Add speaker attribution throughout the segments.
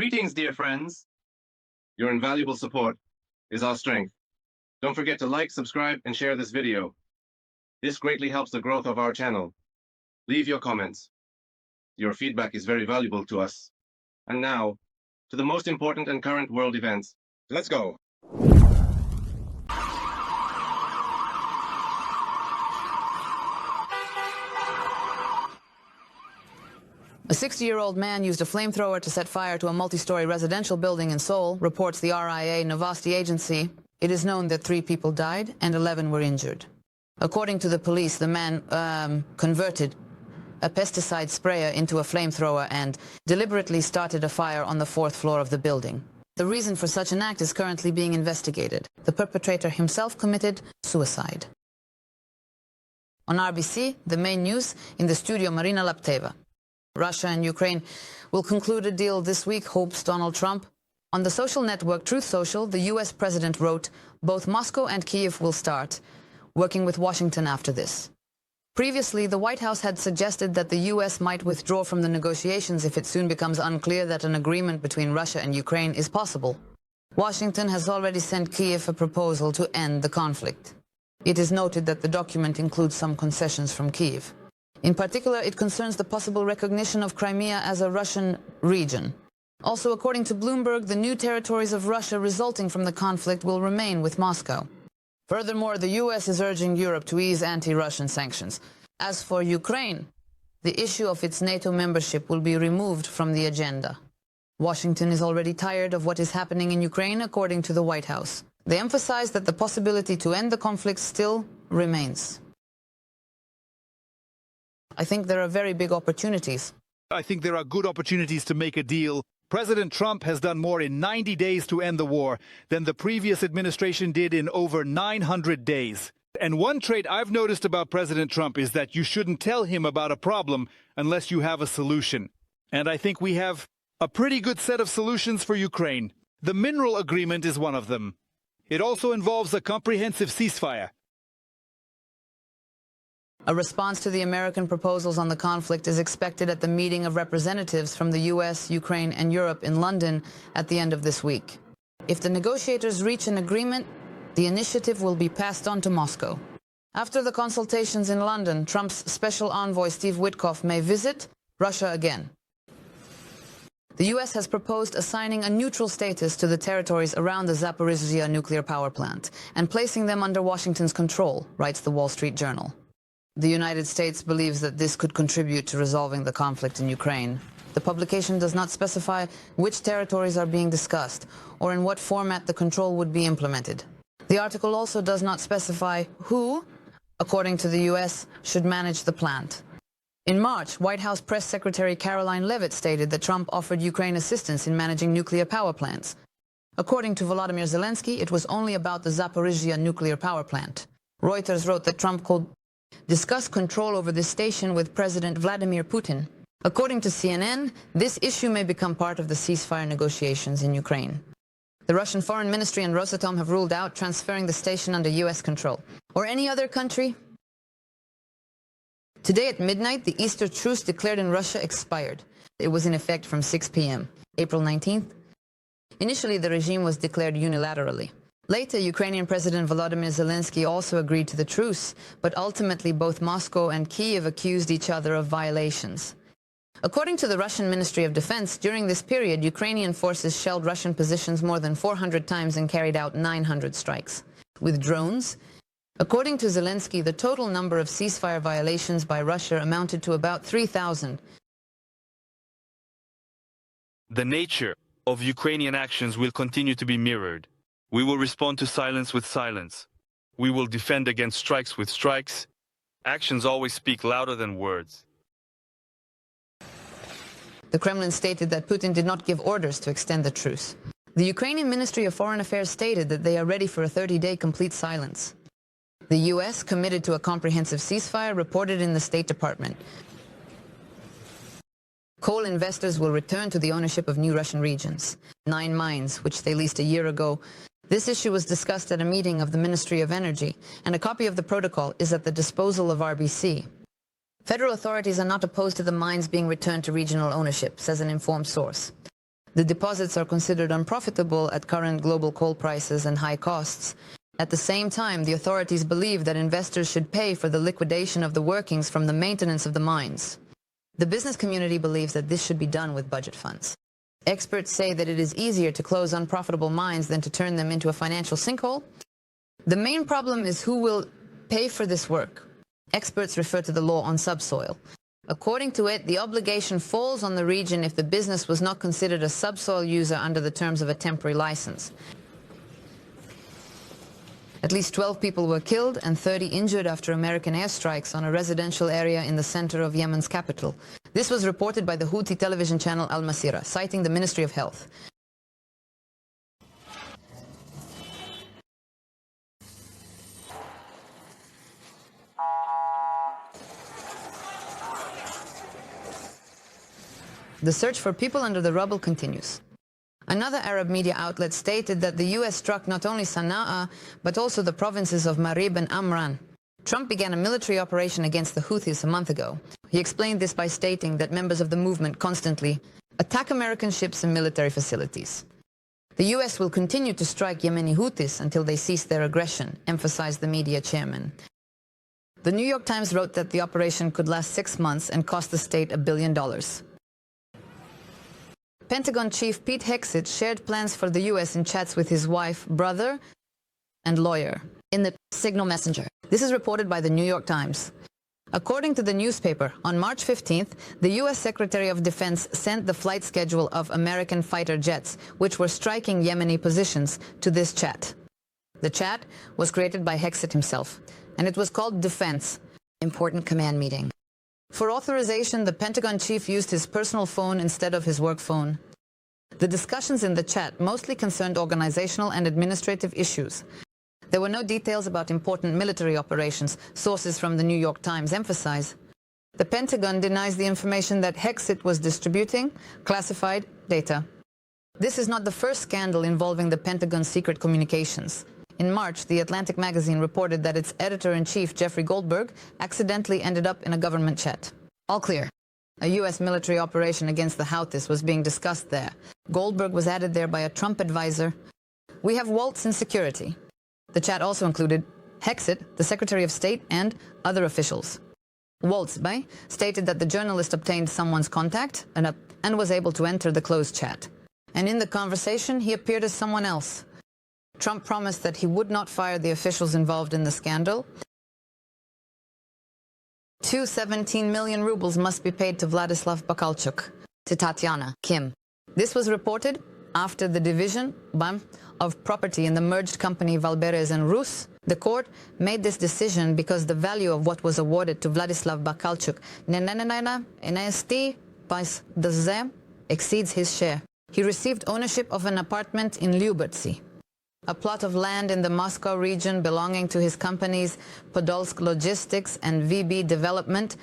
Speaker 1: Greetings, dear friends. Your invaluable support is our strength. Don't forget to like, subscribe, and share this video. This greatly helps the growth of our channel. Leave your comments. Your feedback is very valuable to us. And now, to the most important and current world events. Let's go.
Speaker 2: A 60-year-old man used a flamethrower to set fire to a multi-story residential building in Seoul, reports the RIA Novosti agency. It is known that 3 people died and 11 were injured. According to the police, the man converted a pesticide sprayer into a flamethrower and deliberately started a fire on the 4th floor of the building. The reason for such an act is currently being investigated. The perpetrator himself committed suicide. On RBC, the main news, in the studio, Marina Lapteva. Russia and Ukraine will conclude a deal this week, hopes Donald Trump. On the social network Truth Social, the US president wrote, both Moscow and Kyiv will start working with Washington after this. Previously, the White House had suggested that the US might withdraw from the negotiations if it soon becomes unclear that an agreement between Russia and Ukraine is possible. Washington has already sent Kyiv a proposal to end the conflict. It is noted that the document includes some concessions from Kyiv. In particular, it concerns the possible recognition of Crimea as a Russian region. Also, according to Bloomberg, the new territories of Russia resulting from the conflict will remain with Moscow. Furthermore, the US is urging Europe to ease anti-Russian sanctions. As for Ukraine, the issue of its NATO membership will be removed from the agenda. Washington is already tired of what is happening in Ukraine, according to the White House. They emphasize that the possibility to end the conflict still remains. I think there are very big opportunities.
Speaker 3: I think there are good opportunities to make a deal. President Trump has done more in 90 days to end the war than the previous administration did in over 900 days. And one trait I've noticed about President Trump is that you shouldn't tell him about a problem unless you have a solution. And I think we have a pretty good set of solutions for Ukraine. The mineral agreement is one of them. It also involves a comprehensive ceasefire.
Speaker 2: A response to the American proposals on the conflict is expected at the meeting of representatives from the US, Ukraine, and Europe in London at the end of this week. If the negotiators reach an agreement, the initiative will be passed on to Moscow. After the consultations in London, Trump's special envoy Steve Witkoff may visit Russia again. The US has proposed assigning a neutral status to the territories around the Zaporizhzhia nuclear power plant and placing them under Washington's control, writes the Wall Street Journal. The United States believes that this could contribute to resolving the conflict in Ukraine. The publication does not specify which territories are being discussed or in what format the control would be implemented. The article also does not specify who, according to the US, should manage the plant. In March, White House Press Secretary Caroline Leavitt stated that Trump offered Ukraine assistance in managing nuclear power plants. According to Volodymyr Zelensky, it was only about the Zaporizhzhia nuclear power plant. Reuters wrote that Trump could discuss control over this station with President Vladimir Putin. According to CNN, this issue may become part of the ceasefire negotiations in Ukraine. The Russian Foreign Ministry and Rosatom have ruled out transferring the station under US control. Or any other country? Today at midnight, the Easter truce declared in Russia expired. It was in effect from 6 p.m., April 19th. Initially, the regime was declared unilaterally. Later, Ukrainian President Volodymyr Zelensky also agreed to the truce, but ultimately both Moscow and Kyiv accused each other of violations. According to the Russian Ministry of Defense, during this period, Ukrainian forces shelled Russian positions more than 400 times and carried out 900 strikes with drones. According to Zelensky, the total number of ceasefire violations by Russia amounted to about 3,000.
Speaker 4: The nature of Ukrainian actions will continue to be mirrored. We will respond to silence with silence. We will defend against strikes with strikes. Actions always speak louder than words.
Speaker 2: The Kremlin stated that Putin did not give orders to extend the truce. The Ukrainian Ministry of Foreign Affairs stated that they are ready for a 30-day complete silence. The US, committed to a comprehensive ceasefire, reported in the State Department. Coal investors will return to the ownership of new Russian regions, 9 mines, which they leased a year ago. This issue was discussed at a meeting of the Ministry of Energy, and a copy of the protocol is at the disposal of RBC. Federal authorities are not opposed to the mines being returned to regional ownership, says an informed source. The deposits are considered unprofitable at current global coal prices and high costs. At the same time, the authorities believe that investors should pay for the liquidation of the workings from the maintenance of the mines. The business community believes that this should be done with budget funds. Experts say that it is easier to close unprofitable mines than to turn them into a financial sinkhole. The main problem is who will pay for this work. Experts refer to the law on subsoil. According to it, the obligation falls on the region if the business was not considered a subsoil user under the terms of a temporary license. At least 12 people were killed and 30 injured after American airstrikes on a residential area in the center of Yemen's capital. This was reported by the Houthi television channel Al Masira, citing the Ministry of Health. The search for people under the rubble continues. Another Arab media outlet stated that the US struck not only Sana'a, but also the provinces of Marib and Amran. Trump began a military operation against the Houthis a month ago. He explained this by stating that members of the movement constantly attack American ships and military facilities. The US will continue to strike Yemeni Houthis until they cease their aggression, emphasized the media chairman. The New York Times wrote that the operation could last 6 months and cost the state $1 billion. Pentagon Chief Pete Hegseth shared plans for the U.S. in chats with his wife, brother, and lawyer in the Signal Messenger. This is reported by the New York Times. According to the newspaper, on March 15th, the U.S. Secretary of Defense sent the flight schedule of American fighter jets, which were striking Yemeni positions, to this chat. The chat was created by Hegseth himself, and it was called Defense, Important Command Meeting. For authorization, the Pentagon chief used his personal phone instead of his work phone. The discussions in the chat mostly concerned organizational and administrative issues. There were no details about important military operations, sources from the New York Times emphasize. The Pentagon denies the information that Hegseth was distributing classified data. This is not the first scandal involving the Pentagon's secret communications. In March, The Atlantic magazine reported that its editor-in-chief, Jeffrey Goldberg, accidentally ended up in a government chat. All clear. A U.S. military operation against the Houthis was being discussed there. Goldberg was added there by a Trump advisor. We have Waltz in security. The chat also included Hegseth, the Secretary of State, and other officials. Waltz stated that the journalist obtained someone's contact and was able to enter the closed chat. And in the conversation, he appeared as someone else. Trump promised that he would not fire the officials involved in the scandal. 17 million rubles must be paid to Vladislav Bakalchuk, to Tatiana Kim. This was reported after the division of property in the merged company Valberez and Rus. The court made this decision because the value of what was awarded to Vladislav Bakalchuk exceeds his share. He received ownership of an apartment in Lyubertsy, a plot of land in the Moscow region belonging to his companies Podolsk Logistics and VB Development,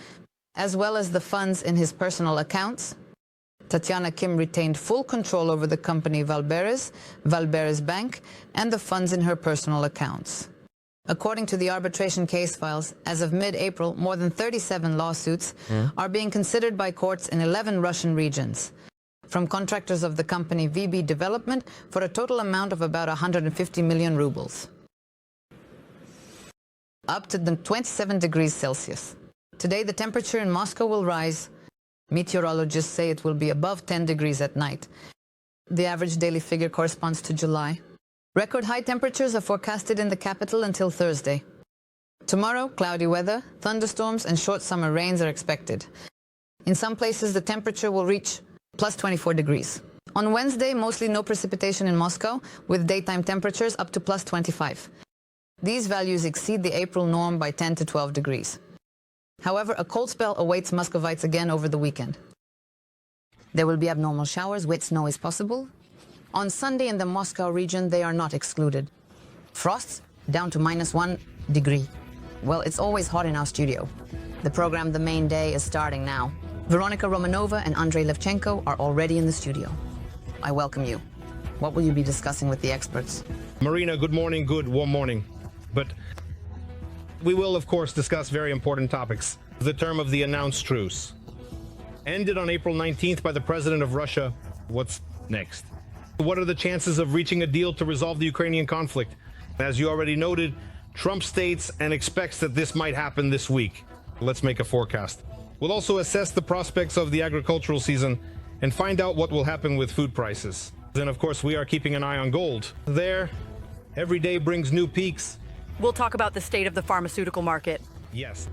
Speaker 2: as well as the funds in his personal accounts. Tatiana Kim retained full control over the company Valberez Bank, and the funds in her personal accounts. According to the arbitration case files, as of mid-April, more than 37 lawsuits are being considered by courts in 11 Russian regions, from contractors of the company VB Development, for a total amount of about 150 million rubles. Up to 27 degrees Celsius. Today the temperature in Moscow will rise. Meteorologists say it will be above 10 degrees at night. The average daily figure corresponds to July. Record high temperatures are forecasted in the capital until Thursday. Tomorrow, cloudy weather, thunderstorms and short summer rains are expected. In some places the temperature will reach plus 24 degrees. On Wednesday, mostly no precipitation in Moscow, with daytime temperatures up to plus 25. These values exceed the April norm by 10 to 12 degrees. However, a cold spell awaits Muscovites again over the weekend. There will be abnormal showers, wet snow is possible. On Sunday in the Moscow region, they are not excluded. Frosts down to -1 degree. Well, it's always hot in our studio. The program The Main Day is starting now. Veronika Romanova and Andrei Levchenko are already in the studio. I welcome you. What will you be discussing with the experts?
Speaker 5: Marina, good morning, good warm morning. But we will, of course, discuss very important topics. The term of the announced truce, ended on April 19th by the president of Russia, What's next? What are the chances of reaching a deal to resolve the Ukrainian conflict? As you already noted, Trump states and expects that this might happen this week. Let's make a forecast. We'll also assess the prospects of the agricultural season and find out what will happen with food prices. And of course, we are keeping an eye on gold. There, every day brings new peaks.
Speaker 6: We'll talk about the state of the pharmaceutical market.
Speaker 5: Yes.